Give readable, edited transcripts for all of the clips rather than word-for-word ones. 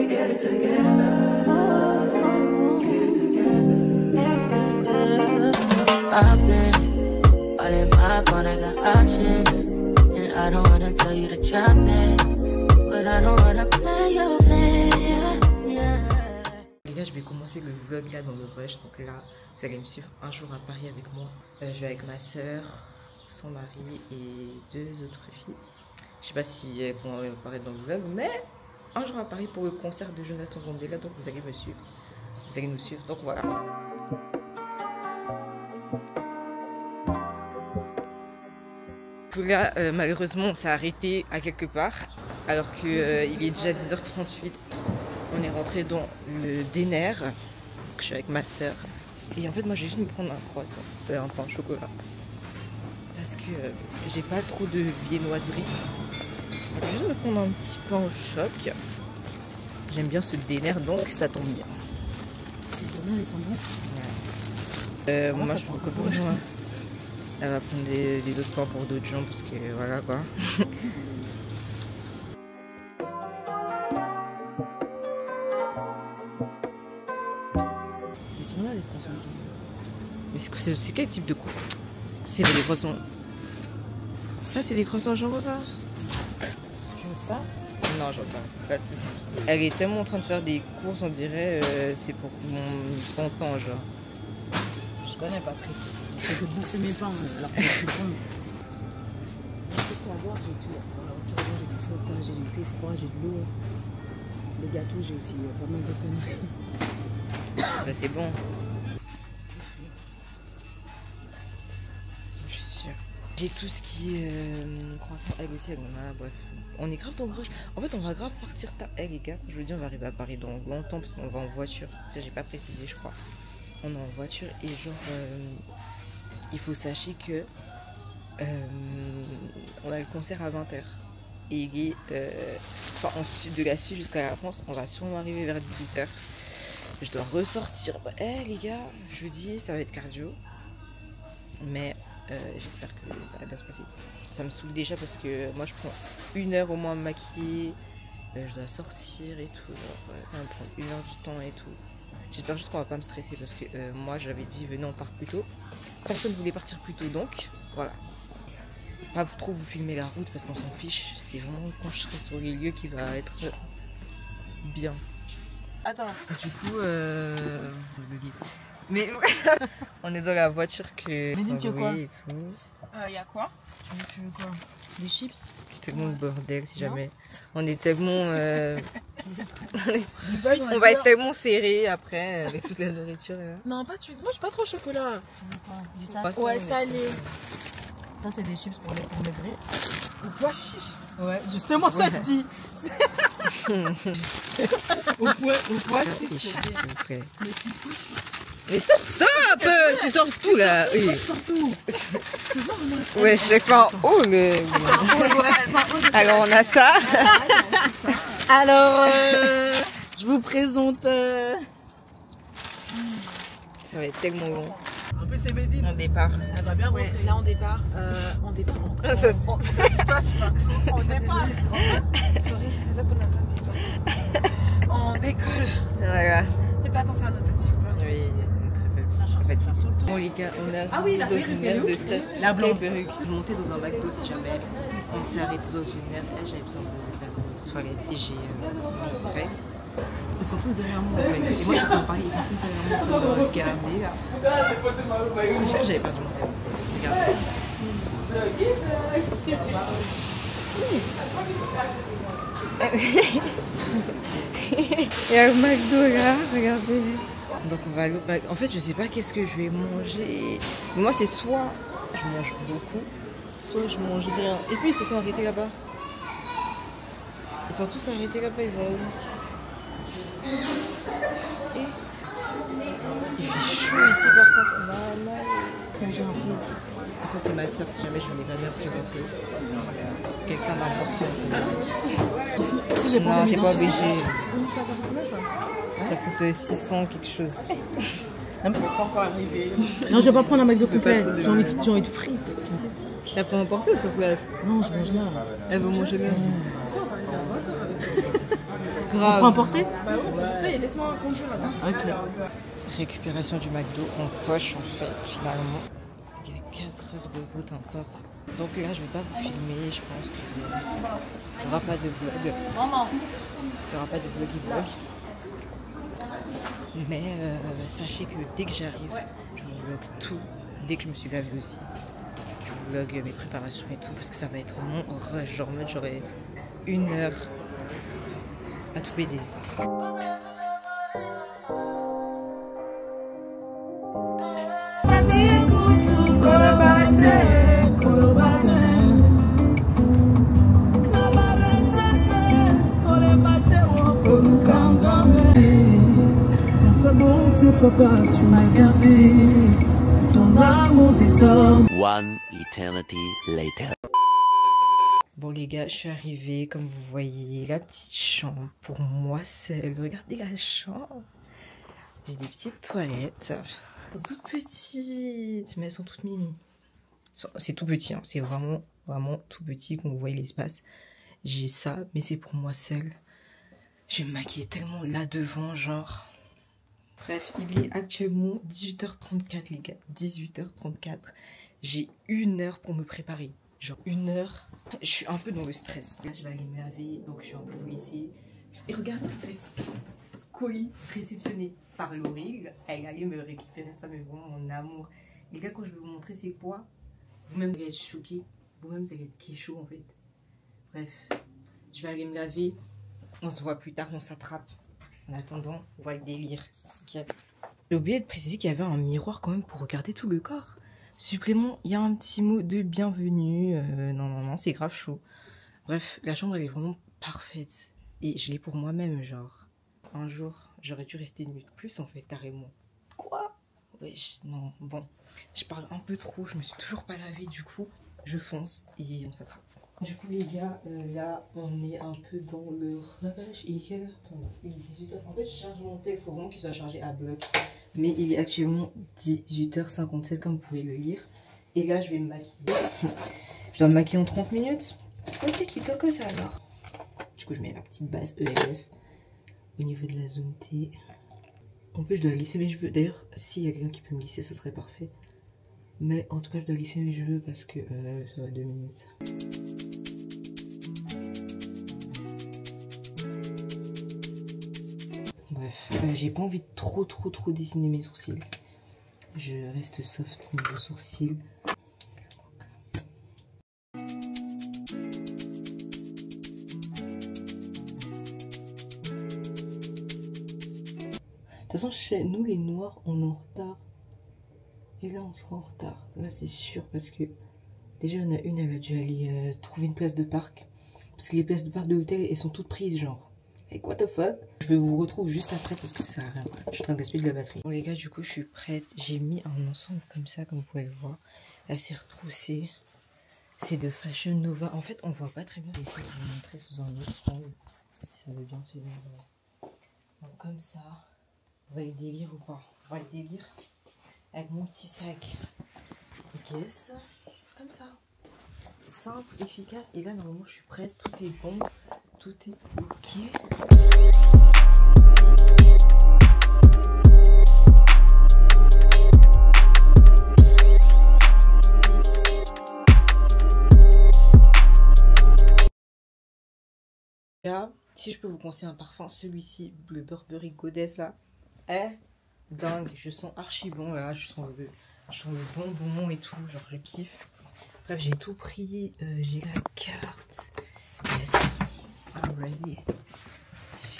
I've been all in my phone, I got options. And I don't wanna tell you to drop it, but I don't wanna play your fair, yeah. Les gars, je vais commencer le vlog là dans le rush. Donc là, vous allez me suivre un jour à Paris avec moi. Je vais avec ma soeur, son mari et 2 autres filles. Je sais pas si elles vont apparaître dans le vlog, mais un jour à Paris pour le concert de Jonathan Rondella. Donc vous allez me suivre. Vous allez nous suivre. Donc voilà. Là, malheureusement, on s'est arrêté à quelque part, alors qu'il est déjà 10h38. On est rentré dans le Denner. Je suis avec ma soeur. Et en fait, moi, j'ai juste me prendre un croissant, un pain au chocolat. Parce que j'ai pas trop de viennoiserie. Je vais juste me prendre un petit pain au choc. J'aime bien ce Denner, donc ça tombe bien. Ces Denner, ils sont bons. Ouais. Moi, je prends que pour moi. Elle va prendre des autres pains pour d'autres gens parce que voilà quoi. Ils sont là les croissants. Mais c'est quoi, c'est quel type de coup? C'est des croissants. Ça c'est des croissants jambon ça? Tu veux pas? Non j'en pas. Elle est tellement en train de faire des courses, on dirait c'est pour mon 100 ans genre. Je connais pas pris. Je fais que bouffer mes pains alors que c'est bon. Qu'est-ce qu'on va boire? J'ai tout. Dans la voiture, j'ai du Fanta, j'ai du thé froid, j'ai de l'eau. Le gâteau, j'ai aussi pas mal de conneries. Bah c'est bon. Je suis sûre. J'ai tout ce qui est croissant. Elle aussi elle en a. Bref. On est grave dans le rush. En fait on va grave partir tard. Eh les gars, je veux dire on va arriver à Paris dans longtemps parce qu'on va en voiture. Ça j'ai pas précisé je crois. On est en voiture et genre il faut sachez que on a le concert à 20h et il est ensuite de la Suisse jusqu'à la France on va sûrement arriver vers 18h. Je dois ressortir. Les gars, je vous dis ça va être cardio mais j'espère que ça va bien se passer. Ça me saoule déjà parce que moi je prends 1 heure au moins à me maquiller, je dois sortir et tout, ça va me prendre 1 heure du temps et tout. J'espère juste qu'on va pas me stresser parce que moi j'avais dit venez on part plus tôt. Personne ne voulait partir plus tôt donc voilà. Pas trop vous filmer la route parce qu'on s'en fiche. C'est vraiment quand je serai sur les lieux qui va être bien. Attends. Du coup mais on est dans la voiture que... Mais tu veux quoi? Et tout. Y a quoi? Tu veux quoi? Des chips? C'est tellement le bordel si jamais. On est tellement... on va être tellement serrés après avec toute la nourriture. Là. Non, pas tu. Moi, je suis pas trop chocolat. Du salé? Ouais, salé. Ça, c'est des chips pour maigrir. Ou pois chiche. Ouais, justement ça, je dis. Au pois chiche. S'il vous plaît. Mais stop! Tu sors tout là! Oui. Ouais, j'ai fait un haut le. Alors on a ça. Alors, je vous présente. Ça va être tellement long. En plus, c'est Médine. On départ. Elle va bien rentrer. Là, on départ. On départ. On départ. Sorry, on décolle. Voilà. Faites attention à nos têtes, s'il vous plaît. Oui. Bon les gars, on a dans une aire de station. La blanche perruque. Monter dans un McDo si jamais on s'est arrêté dans une aire. J'avais besoin de toilette et j'ai mis prêt. Ils sont tous derrière moi en fait. Et moi je peux parler, ils sont tous derrière moi pour me regarder là. J'avais perdu mon temps. Regardez. Il y a le McDo là, regardez. Donc on va aller au McDo. En fait je sais pas qu'est-ce que je vais manger. Moi c'est soit je mange beaucoup, soit je mange rien. Et puis ils se sont arrêtés là-bas. Ils sont tous arrêtés là-bas, ils vont où? Et il fait chaud ici par contre. J'ai un peu. Ça c'est ma soeur si jamais je n'ai jamais représenté. Quelqu'un d'important. Si j'ai pas non, c'est pas obligé. Ça coûte combien ça? Ça coûte 600 quelque chose. Ça ne peut pas encore arriver. Non, je vais pas prendre un McDo complet. J'ai envie de frites. Elle prend emporter sur place? Non, je mange là. Elle veut manger là. grave. Pour emporter? Bah oui, laisse-moi un compte là-bas. Ok. Récupération du McDo en poche en fait finalement. Il y a 4 heures de route encore. Donc là je vais pas vous filmer, je pense qu'il n'y aura pas de vlog. Il n'y aura pas de vlog. Mais sachez que dès que j'arrive, je vous vlog tout. Dès que je me suis lavée aussi, je vous vlog mes préparations et tout parce que ça va être vraiment rush. Genre en mode j'aurai 1 heure à tout baider. Papa, tu m'as gardé de ton amour désormais. One eternity later. Bon les gars, je suis arrivée, comme vous voyez, la petite chambre pour moi seule. Regardez la chambre. J'ai des petites toilettes. Elles sont toutes petites, mais elles sont toutes mimi. C'est tout petit, hein. C'est vraiment tout petit, qu'on voit l'espace. J'ai ça, mais c'est pour moi seule. Je vais me maquiller tellement là devant, genre... Bref, il est actuellement 18h34 les gars, 18h34. J'ai 1 heure pour me préparer, genre 1 heure. Je suis un peu dans le stress. Là je vais aller me laver, donc je suis un peu blessée. Et regarde en fait, colis réceptionné par Laurie. Elle allait me récupérer ça, mais vraiment mon amour. Les gars, quand je vais vous montrer c'est quoi, vous-même vous allez être choqués, vous-même vous allez être kécho en fait. Bref, je vais aller me laver, on se voit plus tard, on s'attrape. En attendant, on va le délire. Okay. J'ai oublié de préciser qu'il y avait un miroir quand même pour regarder tout le corps. Supplément, il y a un petit mot de bienvenue. Non, c'est grave chaud. Bref, la chambre elle est vraiment parfaite. Et je l'ai pour moi-même, genre. Un jour, j'aurais dû rester une minute plus en fait, carrément. Quoi? Wesh, non, bon. Je parle un peu trop, je me suis toujours pas lavée, du coup, je fonce et on s'attrape. Du coup les gars, là on est un peu dans le rush. Il est quelle heure? Il est 18h. En fait je charge mon tel, il faut vraiment qu'il soit chargé à bloc. Mais il est actuellement 18h57 comme vous pouvez le lire. Et là je vais me maquiller. Je dois me maquiller en 30 minutes. Ok, qui toque ça alors. Du coup je mets ma petite base ELF au niveau de la zone T. En plus je dois lisser mes cheveux. D'ailleurs s'il y a quelqu'un qui peut me lisser ce serait parfait. Mais en tout cas je dois lisser mes cheveux parce que ça va 2 minutes. Bref, j'ai pas envie de trop dessiner mes sourcils. Je reste soft niveau sourcils. De toute façon, chez nous les noirs, on est en retard. Et là, on sera en retard. Là, c'est sûr parce que déjà, il y en a une, elle a dû aller trouver une place de parc. Parce que les places de parc de l'hôtel, elles sont toutes prises, genre. Like, what the fuck? Je vous retrouve juste après parce que ça sert à rien. Je suis en train de gaspiller de la batterie. Bon, les gars, du coup, je suis prête. J'ai mis un ensemble comme ça, comme vous pouvez le voir. Elle s'est retroussée. C'est de Fashion Nova. En fait, on voit pas très bien. Je vais essayer de vous montrer sous un autre angle. Si ça veut bien se voir. Donc, comme ça. On va le délire ou pas? On va le délire avec mon petit sac. Yes. Comme ça. Simple, efficace. Et là, normalement, je suis prête. Tout est bon. Tout est ok. Là, si je peux vous conseiller un parfum, celui-ci, le Burberry Goddess là, est dingue. Je sens archi bon là, je sens le bonbon et tout, genre je kiffe. Bref, j'ai tout pris, j'ai la carte. Yes, I'm ready.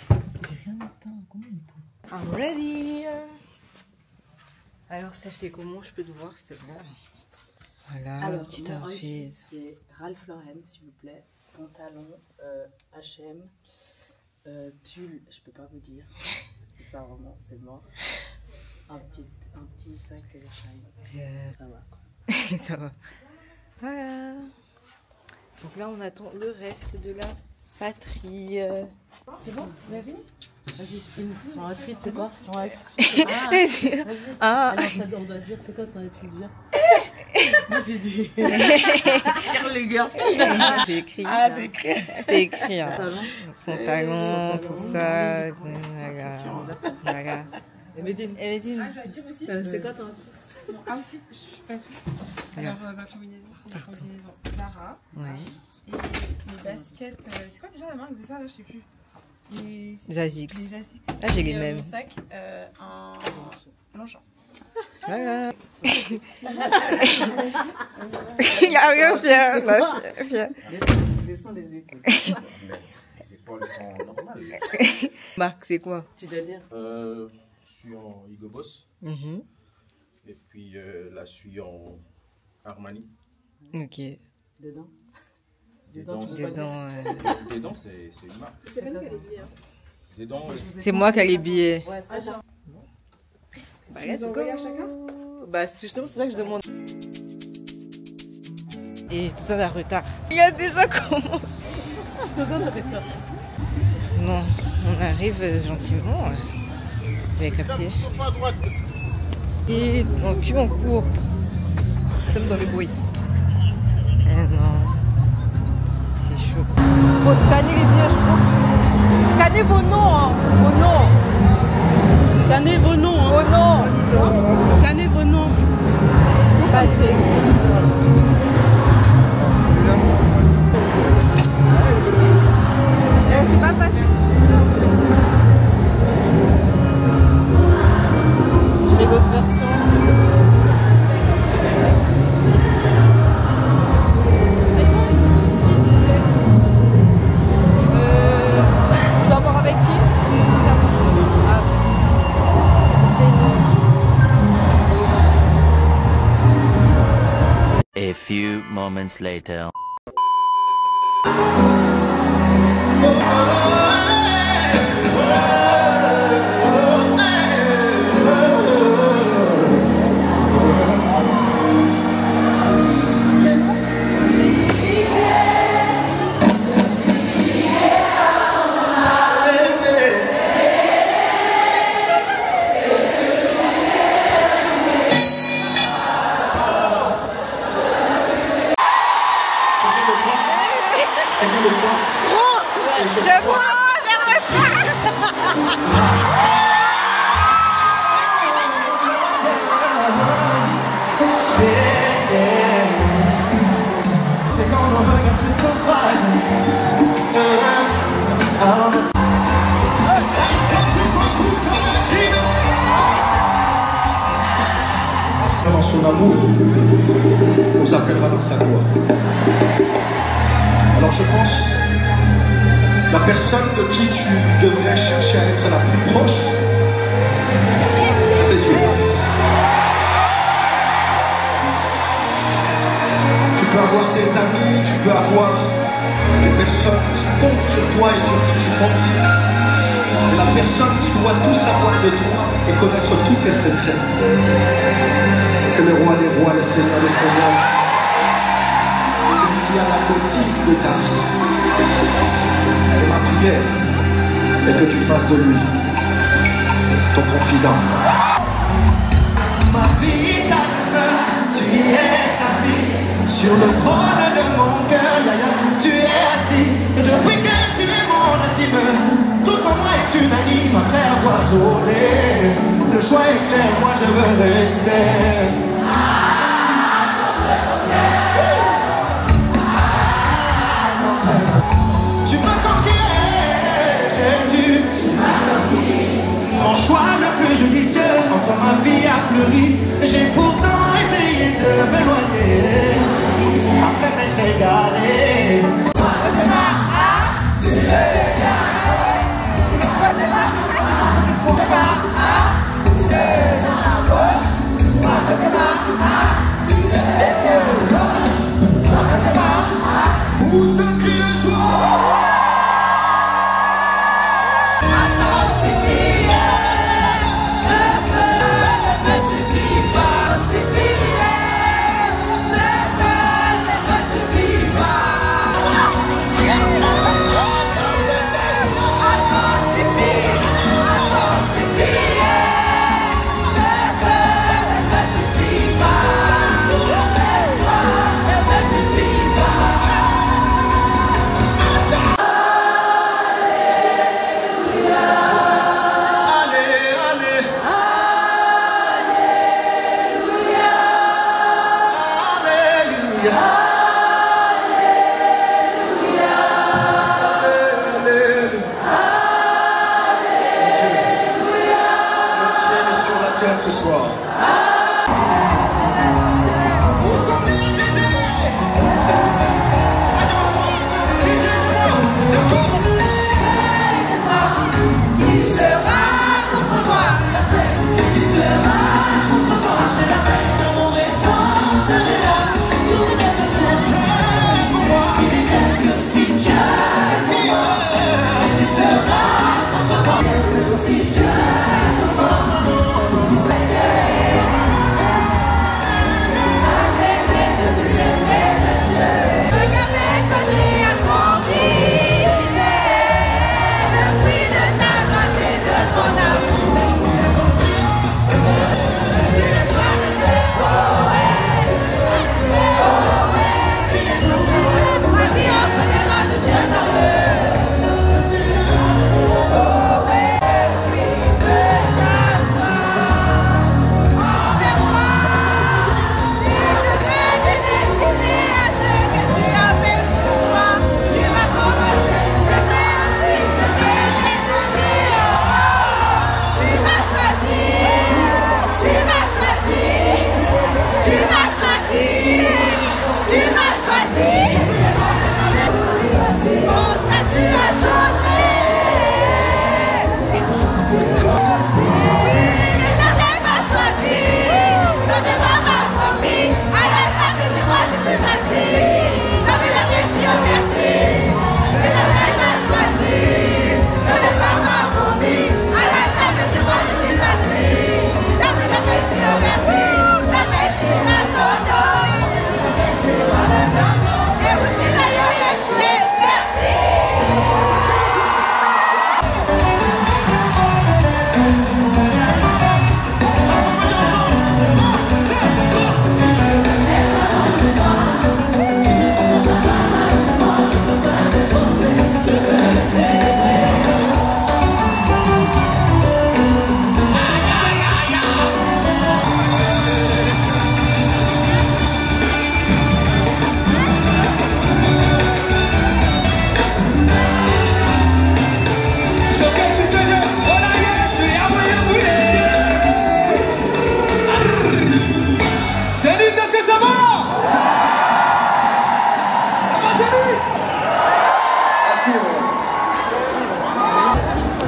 J'ai rien atteint, combien de temps? I'm ready. Alors Steph, t'es comment? Je peux te voir s'il te plaît? Voilà, Alors, petit mon outfit. c'est Ralph Lauren, s'il vous plaît. Pantalon, H&M, pull, je peux pas vous dire. Parce que ça, vraiment, c'est mort. Un petit sac de Shine. Ça va, quoi. Ça va. Voilà. Donc là, on attend le reste de la patrie. C'est bon? Vous avez fini? Vas-y, filme. Son outfit, c'est quoi? Ouais. Ah. Alors, on doit dire, c'est quoi ton outfit? Viens. Moi, c'est du. Carl Lagerfeld. C'est écrit. Ah, ça. c'est écrit. C'est écrit. Hein. Pantalon. Pantalon, tout ça. Voilà. Et Médine. Et Médine. Je dois dire aussi. C'est quoi ton Outfit, je suis pas sûre. Alors, ma combinaison, c'est une combinaison Zara. Ouais. Et mes baskets. C'est quoi déjà la marque de ça là? Je sais plus. Les Zazix. Asics. Ah, j'ai les Et, mêmes. Mon sac, un Longchamp. Voilà. Il a rien fier. Là, fier. Descends les épaules. Les épaules sont normales. Marc, c'est quoi? Tu dois dire. Je suis en Hugo Boss. Mhm. Et puis là, je suis en Armani. Ok. Dedans. Dedans, tu peux pas dire. Dedans, c'est une marque. C'est pas nous qui a les billets. Dedans, C'est moi qui ai les billets. Ouais, c'est ça. Bah, let's go. Bah, justement, c'est ça que je demande. Et tout ça d'un retard. Il a déjà commencé. Non, on arrive gentiment. Vous avez capté. Et on cul, on court. Nous sommes dans le bruit. Eh non. C'est chaud. Faut scanner les billets, je crois. Scannez vos noms, hein. Vos noms. Scannez vos noms. Hein. Vos noms. Scannez vos noms. Ça le fait. C'est pas facile. Je mets votre version. Tu dois voir avec qui? Ah. A few moments later. Je vois, j'aimerais ça. C'est quand on regarde ces surfaces. Dans son amour, nous appellera dans sa gloire. Alors je pense, la personne de qui tu devrais chercher à être la plus proche, c'est Dieu. Tu peux avoir des amis, tu peux avoir des personnes qui comptent sur toi et sur qui tu comptes. Mais la personne qui doit tout savoir de toi et connaître tous tes secrets, c'est le roi des rois, le Seigneur des seigneurs. Celui qui a la notice de ta vie. Et ma prière est que tu fasses de lui ton confident. Ma vie t'aime, tu y es établi sur le trône de mon cœur, tu es assis. Et depuis que tu es mon intime, tout en moi est unanime après avoir zoné. Le choix est clair, moi je veux rester. Tu m'as conquis, Jésus. Mon choix le plus judicieux, entre ma vie a fleuri. J'ai pourtant essayé de m'éloigner, après m'être égaré. Tu es égaré. Tu es à gauche. ce soir.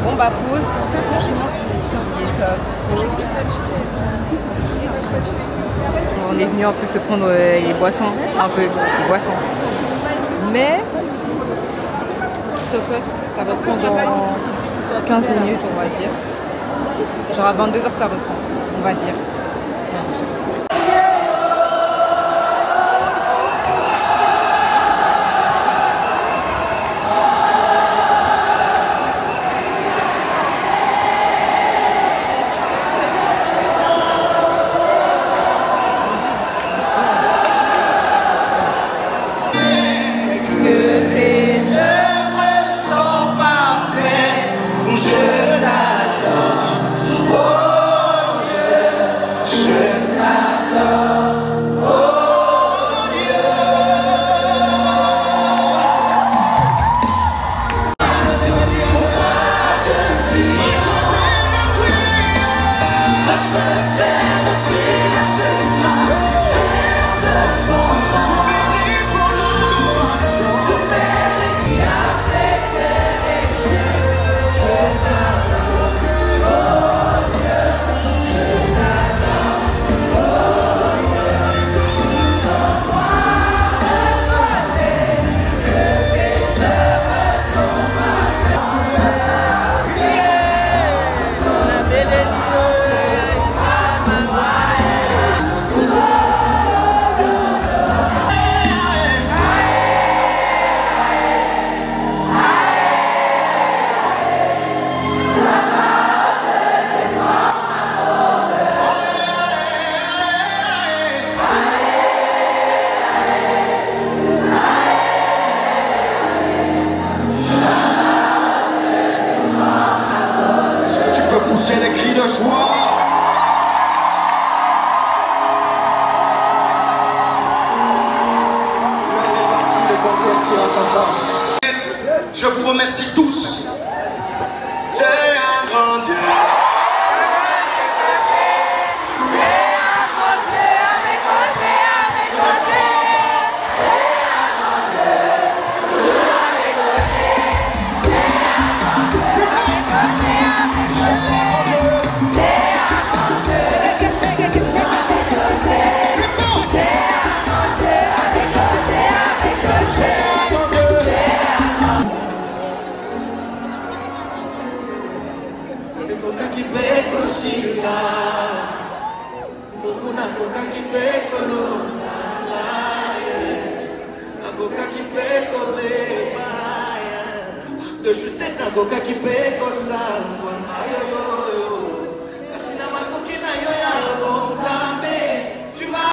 Bon bah pause. Ça franchement. On est venu un peu se prendre les boissons, un peu les boissons. Mais Tokos, ça reprend dans 15 minutes on va dire. Genre à 22h ça reprend, on va dire. Pousser des cris de joie. Le concert tire à sa fin. Je vous remercie tous. J'ai un grand Dieu. Nakoka kipeko sila Boku nakoka kipeko lona Nakoka kipeko beba De justesse nakoka kipeko sangwa Ayoyoyo Kasi na makoki na yo ya bontambe Tu m'as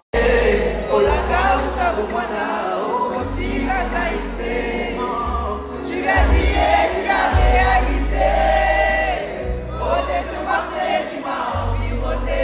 Olaka utabu mwana Okotika kaite Tu l'as dit, tu l'as réalisé Au décevoir, tu m'as environné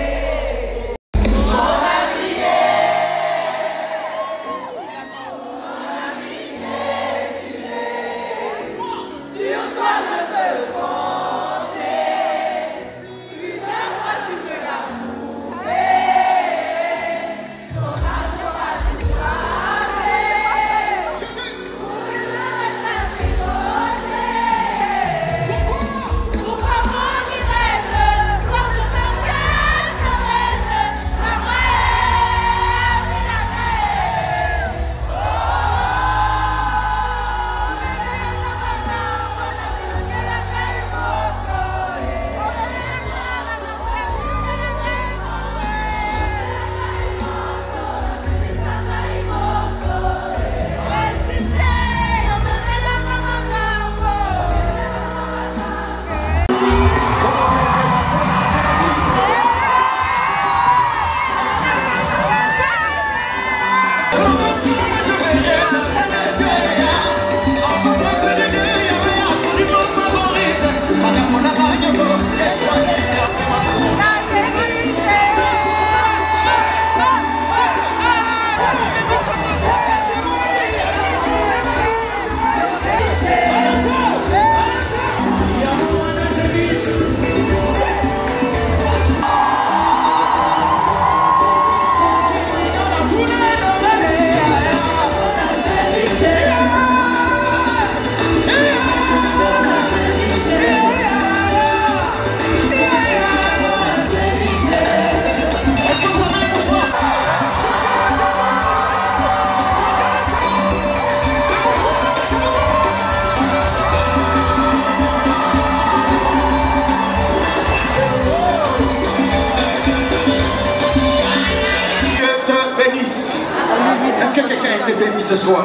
Est-ce que quelqu'un a été béni ce soir?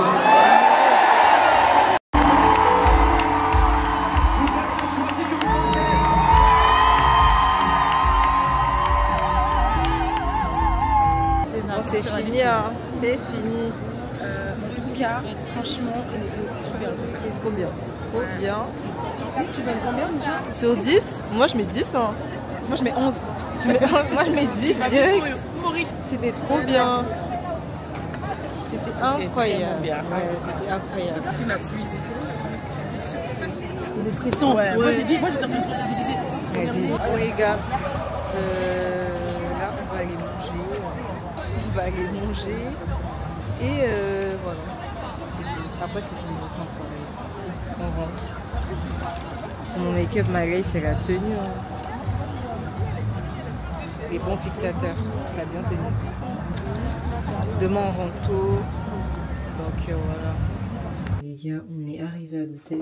Bon, c'est fini, hein. C'est fini. En tout cas, franchement, elle était trop bien. Trop bien. Trop bien. 10, tu donnes combien déjà? Sur 10, moi je mets 10. Hein. Moi je mets 11. Moi je mets 10 direct. C'était trop bien. C'était incroyable. Ouais, c'était incroyable. C'est la Suisse. Les frissons. Ouais. Moi j'étais en train de dire. Bon les gars, là on va aller manger. On va aller manger. Et voilà. Après c'est fini de fin de soirée. On rentre. Mon make-up, ma lace, c'est la tenue. Hein. Les bons fixateurs, ça a bien tenu. Demain on rentre tôt. Donc voilà. Les gars, on est arrivé à l'hôtel.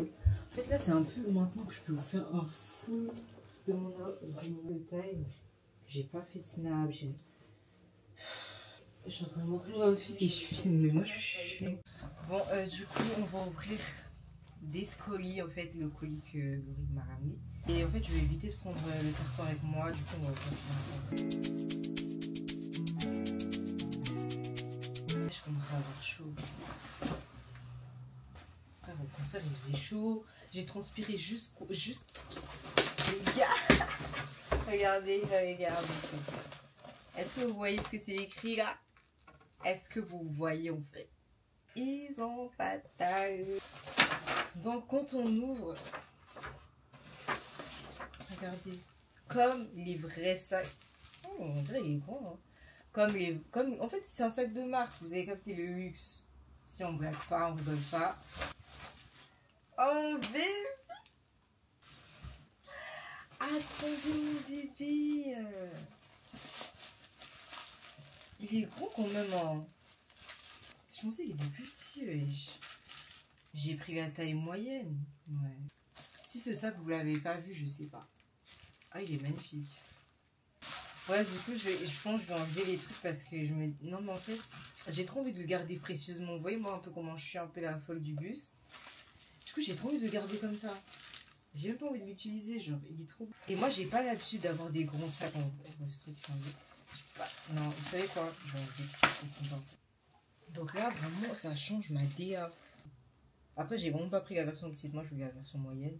En fait là c'est un peu maintenant que je peux vous faire un full de mon hôtel. J'ai pas fait de snap. Je suis en train de montrer mon outfit et je filme. Mais moi je suis. Bon du coup on va ouvrir des colis, en fait le colis que Laurie m'a ramené. Et en fait je vais éviter de prendre le carton avec moi. Du coup on va ouvrir ça ensemble. Je commence à avoir chaud. Après, au concert il faisait chaud. J'ai transpiré juste... Les gars, regardez. Est-ce que vous voyez ce que c'est écrit là? Est-ce que vous voyez en fait? Ils ont pas taille. Donc quand on ouvre, regardez, comme les vrais sacs. Oh, on dirait qu'il est grand. Hein. En fait c'est un sac de marque. Vous avez capté le luxe. Si on blague pas, on rigole pas. Oh bébé. Attendez mon bébé. Il est gros quand même. Hein. Je pensais qu'il était plus petit. J'ai pris la taille moyenne. Ouais. Si ce sac vous l'avez pas vu, je sais pas. Ah, il est magnifique. Ouais, du coup, je pense que je vais enlever les trucs parce que je me... Non, mais en fait, j'ai trop envie de le garder précieusement. Vous voyez, moi, un peu comment je suis un peu la folle du bus. Du coup, j'ai trop envie de le garder comme ça. J'ai même pas envie de l'utiliser, genre, il est trop... Et moi, j'ai pas l'habitude d'avoir des gros sacs en vrai. Ce truc, non, vous savez quoi? Je vais enlever tout ça. Donc là, vraiment, ça change ma DA. Après, j'ai vraiment pas pris la version petite. Moi, je voulais la version moyenne.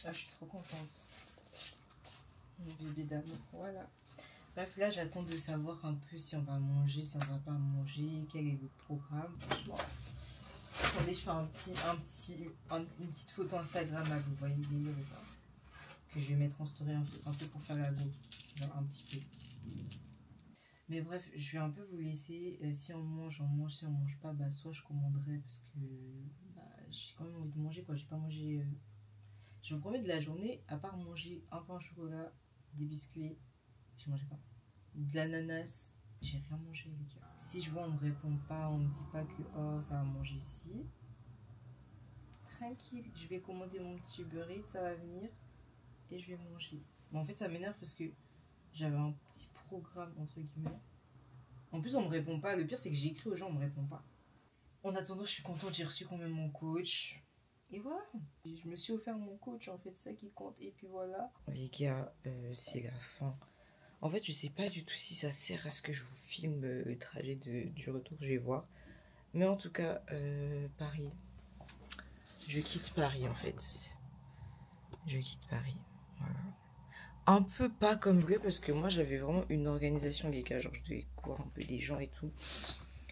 Ah, je suis trop contente. Mon bébé d'amour, voilà. Bref, là, j'attends de savoir un peu si on va manger, si on va pas manger, quel est le programme. Franchement. Attendez, je fais une petite photo Instagram à vous, voyez, que je vais mettre en story un peu pour faire la go. Genre un petit peu. Mais bref, je vais un peu vous laisser. Si on mange, on mange. Si on mange pas, bah soit je commanderai parce que bah, j'ai quand même envie de manger, quoi. J'ai pas mangé... Je vous promets, de la journée, à part manger un pain au chocolat, des biscuits, j'ai mangé quoi? De l'ananas, j'ai rien mangé, les gars. Si je vois, on me répond pas, on me dit pas que oh, ça va manger ici. Tranquille, je vais commander mon petit Uber Eats, ça va venir et je vais manger. Mais en fait, ça m'énerve parce que j'avais un petit programme, entre guillemets. En plus, on me répond pas. Le pire, c'est que j'ai écrit aux gens, on me répond pas. En attendant, je suis contente, j'ai reçu quand même mon coach. Et voilà, je me suis offert mon coach, en fait, ça qui compte. Et puis voilà. Les gars, c'est la fin. En fait, je sais pas du tout si ça sert à ce que je vous filme le trajet du retour, je vais voir. Mais en tout cas, Paris. Je quitte Paris, en fait. Je quitte Paris, voilà. Un peu pas comme je voulais, parce que moi, j'avais vraiment une organisation, les gars. Genre, je devais voir un peu des gens et tout.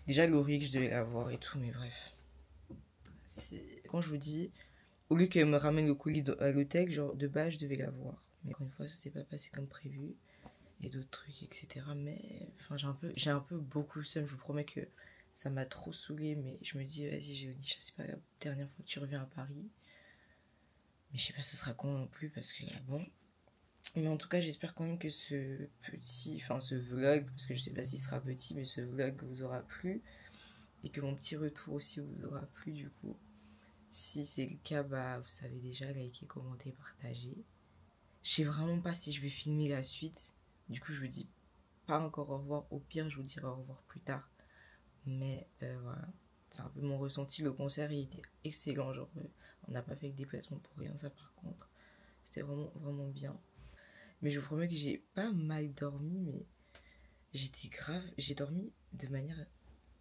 Déjà, Laurie, je devais la voir et tout, mais bref. Quand je vous dis, au lieu qu'elle me ramène le colis à l'hôtel, genre de base je devais la voir. Mais encore une fois, ça s'est pas passé comme prévu. Et d'autres trucs, etc. Mais enfin, j'ai un peu beaucoup le seum. Je vous promets que ça m'a trop saoulé. Mais je me dis, vas-y, Géonie, c'est pas la dernière fois que tu reviens à Paris. Mais je sais pas ce sera quand non plus parce que là, bon. Mais en tout cas, j'espère quand même que ce vlog, parce que je sais pas s'il sera petit, mais ce vlog vous aura plu. Et que mon petit retour aussi vous aura plu du coup. Si c'est le cas, bah vous savez déjà, likez, commentez, partagez. Je sais vraiment pas si je vais filmer la suite. Du coup, je vous dis pas encore au revoir. Au pire, je vous dirai au revoir plus tard. Mais voilà, c'est un peu mon ressenti. Le concert, il était excellent. Genre, on n'a pas fait que des déplacements pour rien, ça par contre. C'était vraiment, vraiment bien. Mais je vous promets que j'ai pas mal dormi, mais j'ai dormi de manière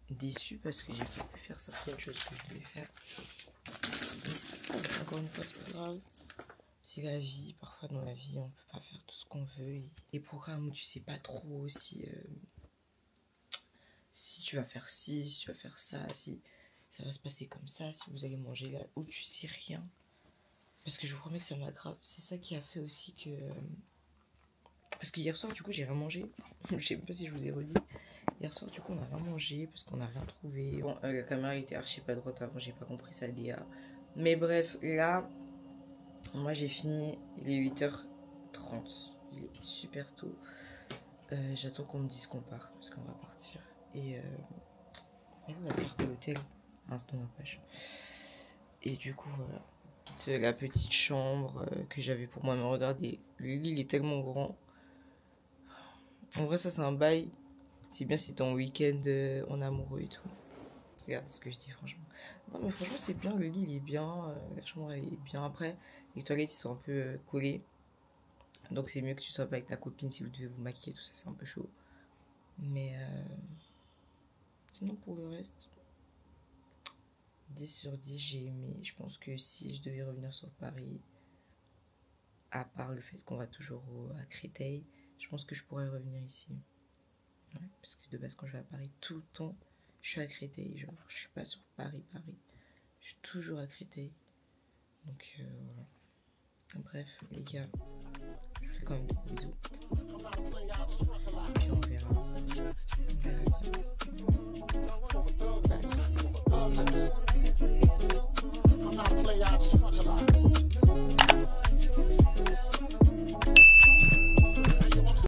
déçue parce que j'ai pas pu faire certaines choses que je devais faire. Encore une fois, c'est pas grave. C'est la vie. Parfois, dans la vie, on peut pas faire tout ce qu'on veut. Et les programmes où tu sais pas trop si tu vas faire ci, si tu vas faire ça, si ça va se passer comme ça, si vous allez manger là, où tu sais rien. Parce que je vous promets que ça m'aggrave. C'est ça qui a fait aussi que... Parce que hier soir, du coup, j'ai rien mangé. Je sais même pas si je vous ai redit. Hier soir, du coup, on a rien mangé parce qu'on n'a rien trouvé. Bon, la caméra était archi pas droite avant, j'ai pas compris ça DA. Mais bref, là, moi j'ai fini, il est 8h30. Il est super tôt. J'attends qu'on me dise qu'on part parce qu'on va partir. Et on va faire de l'hôtel. Instant ma page. Et du coup, voilà. La petite chambre que j'avais pour moi. Mais regardez, le lit il est tellement grand. En vrai, ça c'est un bail. C'est bien si t'es en week-end en amoureux et tout. Regarde ce que je dis, franchement. Non, mais franchement, c'est bien. Le lit il est bien. La chambre elle est bien. Après, les toilettes ils sont un peu collés. Donc c'est mieux que tu sois pas avec ta copine si vous devez vous maquiller. Tout ça, c'est un peu chaud. Mais sinon, pour le reste, 10 sur 10, j'ai aimé. Je pense que si je devais revenir sur Paris, à part le fait qu'on va toujours à Créteil, je pense que je pourrais revenir ici. Ouais, parce que de base, quand je vais à Paris, tout le temps, je suis à Créteil. Genre, je suis pas sur Paris. Je suis toujours à Créteil. Donc, voilà. Bref, les gars, je vous fais quand même des gros bisous. Et puis on verra.